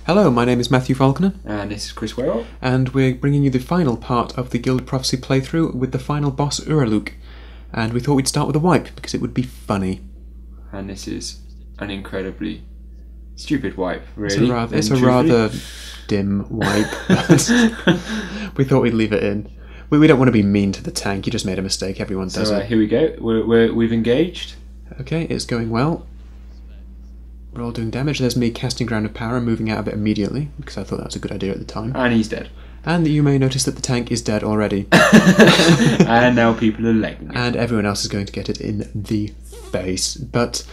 Hello, my name is Matthew Falconer, And this is Chris Whale. and we're bringing you the final part of the Gilded Prophecy playthrough with the final boss, Uruluuk. And we thought we'd start with a wipe, because it would be funny. And this is an incredibly stupid wipe, really. It's a rather dim wipe. We thought we'd leave it in. We don't want to be mean to the tank, you just made a mistake, everyone does So it. here we go, we've engaged. Okay, it's going well. We're all doing damage. There's me casting Ground of Power and moving out of it immediately, because I thought that was a good idea at the time. And he's dead. And you may notice that the tank is dead already. And now people are legging it. And everyone else is going to get it in the face. But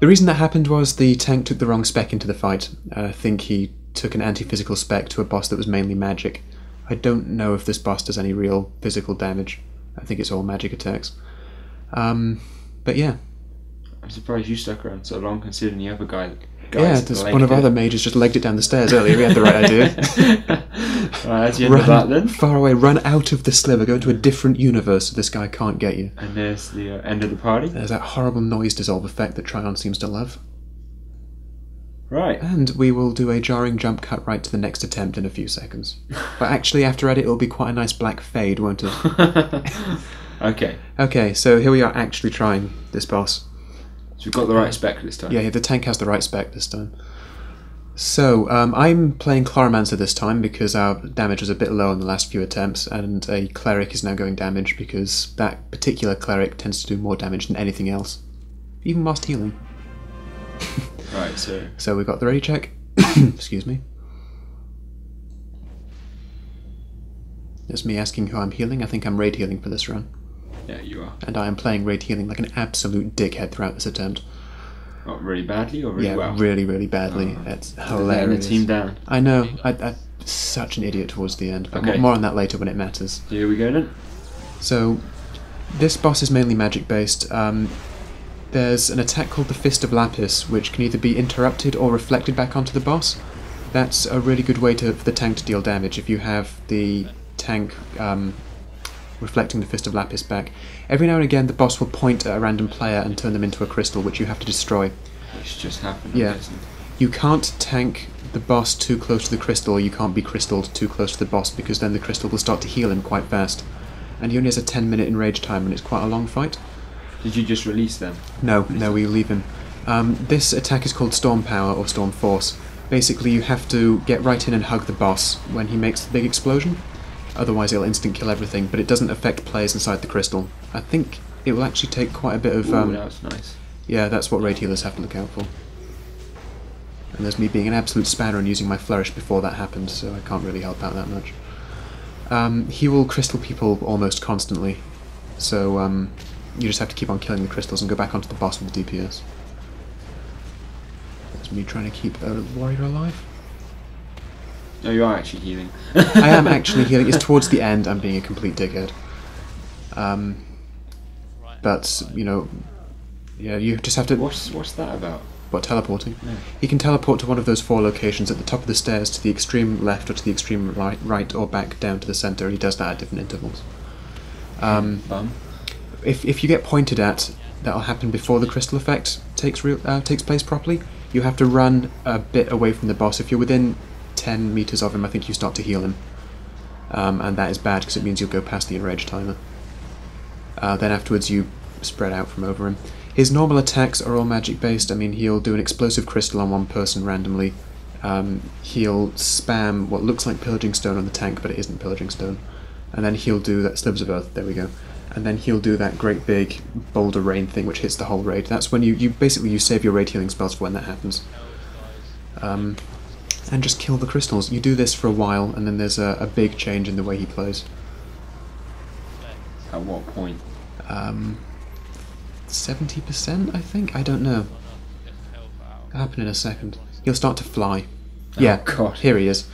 the reason that happened was the tank took the wrong spec into the fight. I think he took an anti-physical spec to a boss that was mainly magic. I don't know if this boss does any real physical damage. I think it's all magic attacks. But yeah. I'm surprised you stuck around so long, considering the other guys one of our other mages just legged it down the stairs earlier. We had the right idea. Right, that's the end of that then. Far away, run out of the sliver, go into a different universe so this guy can't get you. And there's the end of the party. There's that horrible noise dissolve effect that Tryon seems to love. Right. And we will do a jarring jump cut right to the next attempt in a few seconds. But actually, after edit, it'll be quite a nice black fade, won't it? Okay. Okay, so here we are actually trying this boss. So we've got the right spec this time. Yeah, the tank has the right spec this time. So, I'm playing Chloromancer this time because our damage was a bit low in the last few attempts, and a cleric is now going damage because that particular cleric tends to do more damage than anything else, even whilst healing. Right, So we've got the ready check. Excuse me. There's me asking who I'm healing. I think I'm raid healing for this run. Yeah, you are. And I am playing raid healing like an absolute dickhead throughout this attempt. Not really badly or really well? Yeah, really, really badly. It's hilarious. Letting the team down. I know. I'm such an idiot towards the end, but Okay. more on that later when it matters. Here we go then. So, this boss is mainly magic based. There's an attack called the Fist of Lapis, which can either be interrupted or reflected back onto the boss. That's a really good way for the tank to deal damage if you have the tank reflecting the Fist of Lapis back. Every now and again the boss will point at a random player and turn them into a crystal, which you have to destroy. Which just happened. Yeah. You can't tank the boss too close to the crystal, or you can't be crystalled too close to the boss, because then the crystal will start to heal him quite fast. And he only has a 10-minute enrage time, and it's quite a long fight. Did you just release them? No, we leave him. This attack is called Storm Power, or Storm Force. Basically, you have to get right in and hug the boss when he makes the big explosion. Otherwise it'll instant kill everything, but it doesn't affect players inside the crystal. I think it will actually take quite a bit of... Ooh, that was nice. Yeah, that's what raid healers have to look out for. And there's me being an absolute spanner and using my flourish before that happened, so I can't really help out that much. He will crystal people almost constantly, so you just have to keep on killing the crystals and go back onto the boss with the DPS. That's me trying to keep a warrior alive. No, you are actually healing. I am actually healing. It's towards the end. I'm being a complete dickhead. But, you know, yeah, you just have to... What's that about? What, teleporting? Yeah. He can teleport to one of those 4 locations at the top of the stairs, to the extreme left or to the extreme right or back down to the centre. He does that at different intervals. Bum. If you get pointed at, that'll happen before the crystal effect takes place properly. You have to run a bit away from the boss. If you're within 10 meters of him, I think you start to heal him. And that is bad because it means you'll go past the enrage timer. Then afterwards you spread out from over him. His normal attacks are all magic based. I mean, he'll do an explosive crystal on one person randomly. He'll spam what looks like pillaging stone on the tank, but it isn't pillaging stone. And then he'll do that slivers of earth, there we go. And then he'll do that great big boulder rain thing which hits the whole raid. That's when you basically save your raid healing spells for when that happens. And just kill the crystals. You do this for a while, and then there's a big change in the way he plays. At what point? 70%, I think? I don't know. It'll happen in a second. He'll start to fly. Oh, Yeah, God. Here he is.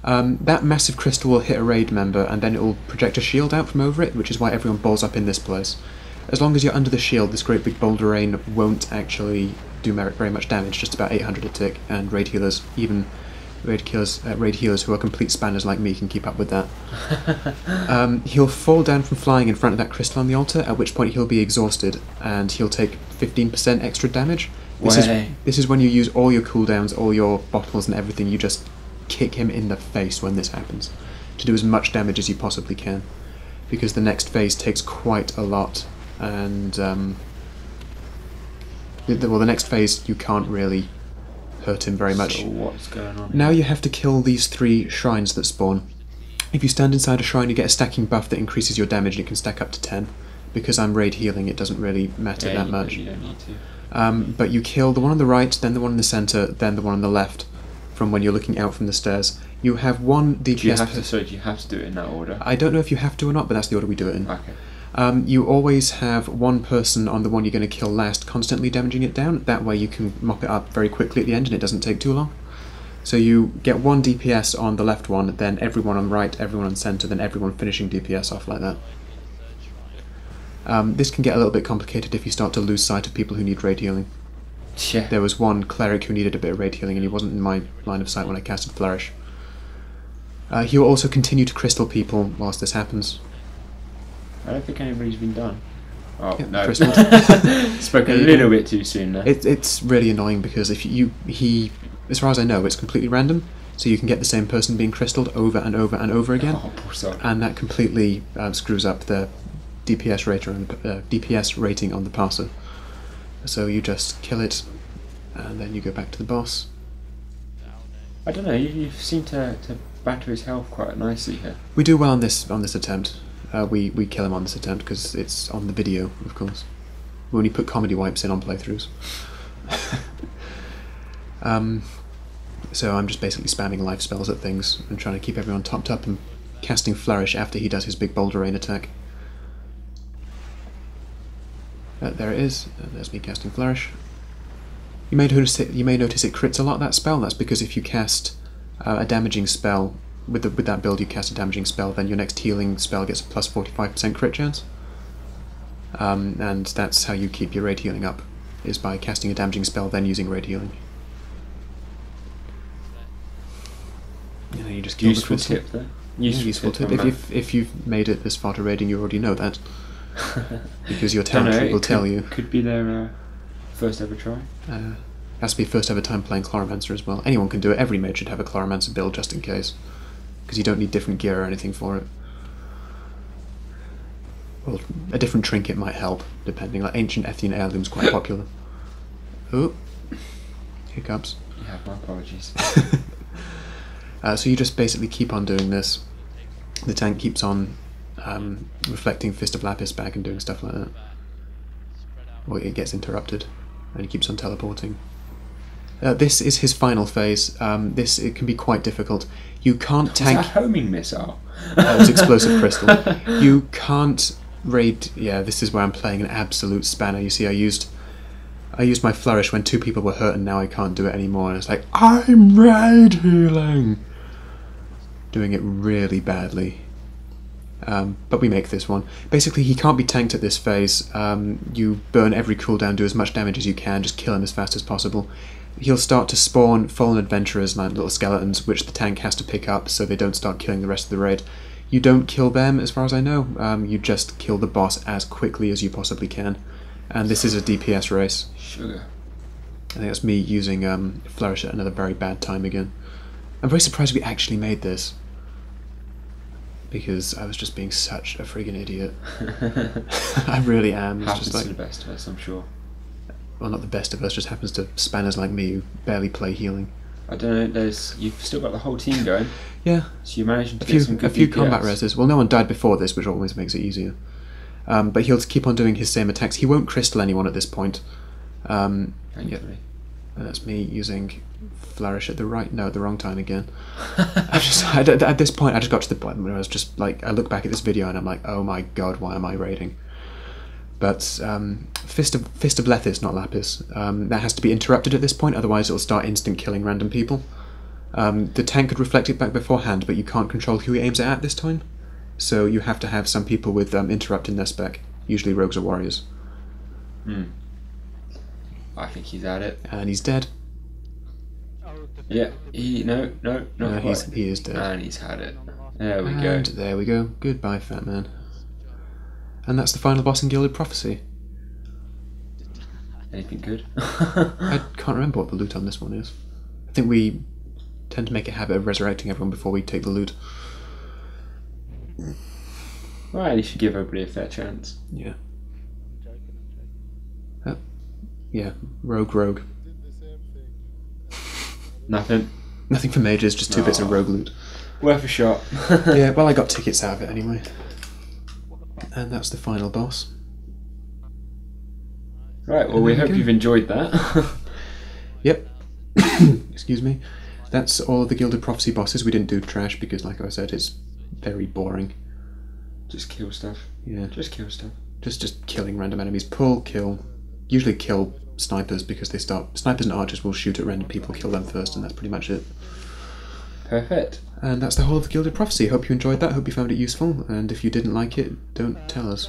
That massive crystal will hit a raid member, and then it will project a shield out from over it, which is why everyone balls up in this place. As long as you're under the shield, this great big boulder rain won't actually do very much damage, just about 800 a tick, and raid healers, even raid healers who are complete spanners like me, can keep up with that. He'll fall down from flying in front of that crystal on the altar, at which point he'll be exhausted, and he'll take 15% extra damage. This is when you use all your cooldowns, all your bottles and everything. You just kick him in the face when this happens, to do as much damage as you possibly can, because the next phase takes quite a lot, and the next phase you can't really hurt him very much. So what's going on? Now you have to kill these 3 shrines that spawn. If you stand inside a shrine, you get a stacking buff that increases your damage, and it can stack up to 10. Because I'm raid healing, it doesn't really matter that much. You don't need to. But you kill the one on the right, then the one in the centre, then the one on the left, from when you're looking out from the stairs. You have 1 DPS... Do you have to do it in that order? I don't know if you have to or not, but that's the order we do it in. Okay. You always have 1 person on the one you're going to kill last, constantly damaging it down. That way you can mop it up very quickly at the end, and it doesn't take too long. So you get 1 DPS on the left one, then everyone on right, everyone on centre, then everyone finishing DPS off like that. This can get a little bit complicated if you start to lose sight of people who need raid healing. Yeah. There was 1 cleric who needed a bit of raid healing, and he wasn't in my line of sight when I casted Flourish. He will also continue to crystal people whilst this happens. I don't think anybody's been done. Oh, Yeah, no. crystalled. Spoke a little bit too soon there. It's really annoying because if he, as far as I know, it's completely random, so you can get the same person being crystalled over and over and over again, Oh, poor soul. and that completely screws up the DPS rating on the parser. So you just kill it, and then you go back to the boss. I don't know, you seem to batter his health quite nicely here. We do well on this attempt. We kill him on this attempt because it's on the video, of course. We only put comedy wipes in on playthroughs. So I'm just basically spamming life spells at things and trying to keep everyone topped up and casting Flourish after he does his big Boulder Rain attack. There it is. There's me casting Flourish. You may notice it crits a lot, that spell. That's because if you cast a damaging spell with that build, you cast a damaging spell, then your next healing spell gets a plus 45% crit chance. And that's how you keep your raid healing up, is by casting a damaging spell, then using raid healing. And then you just kill the Useful crystal. tip there. Useful tip. If you've made it this far to raiding, you already know that. Because your Don't know, talent will it tell you. Could be their first ever try. Has to be first ever time playing Chloromancer as well. Anyone can do it. Every mage should have a Chloromancer build just in case. Because you don't need different gear or anything for it. Well, a different trinket might help, depending. Like Ancient Ethian Heirloom's quite popular. Oh, hiccups. You have my apologies. So you just basically keep on doing this. The tank keeps on reflecting Fist of Lapis back and doing stuff like that. Or it gets interrupted, and he keeps on teleporting. This is his final phase. It can be quite difficult. You can't tank... Was that a homing missile? That was explosive crystal. You can't raid... Yeah, this is where I'm playing an absolute spanner. You see, I used my Flourish when 2 people were hurt, and now I can't do it anymore. And it's like, I'm raid healing! Doing it really badly. But we make this one. Basically, he can't be tanked at this phase. You burn every cooldown, do as much damage as you can, just kill him as fast as possible. He'll start to spawn fallen adventurers, like little skeletons, which the tank has to pick up so they don't start killing the rest of the raid. You don't kill them, as far as I know. You just kill the boss as quickly as you possibly can. And this is a DPS race. Sugar. I think that's me using Flourish at another very bad time again. I'm very surprised we actually made this, because I was just being such a friggin' idiot. I really am. It's Happens just like, to the best of us, I'm sure. well, not the best of us, just happens to spanners like me who barely play healing. I don't know, you've still got the whole team going, Yeah, so you're managing to get some good a few DPS. combat reses. Well, no one died before this, which always makes it easier. But he'll keep on doing his same attacks. He won't crystal anyone at this point. Thankfully. And that's me using Flourish at the wrong time again. At this point, I just got to the point where I was just like, I look back at this video and I'm like, oh my god, why am I raiding? But Fist of Lethis, not Lapis, that has to be interrupted at this point, otherwise it'll start instant killing random people. The tank could reflect it back beforehand, but you can't control who he aims it at this time. So you have to have some people with interrupt in their spec, usually rogues or warriors. I think he's at it. And he's dead. Yeah, no, not quite. He is dead. And he's had it. There we And go. there we go. Goodbye, fat man. And that's the final boss in Gilded Prophecy. Anything good? I can't remember what the loot on this one is. I think we tend to make a habit of resurrecting everyone before we take the loot. Well, at least you give everybody a fair chance. Yeah. Yeah, rogue. Nothing. Nothing for mages, just 2 bits of rogue loot. Worth a shot. Yeah, well, I got tickets out of it anyway. And that's the final boss. Right, well, we hope you've enjoyed that. Yep. Excuse me. That's all of the Gilded Prophecy bosses. We didn't do trash because, like I said, it's very boring. Just kill stuff. Yeah. Just kill stuff. Just killing random enemies. Pull, kill. Usually kill snipers because they start... Snipers and archers will shoot at random people, kill them first, and that's pretty much it. Perfect. And that's the whole of the Gilded Prophecy. Hope you enjoyed that. Hope you found it useful. And if you didn't like it, don't tell us.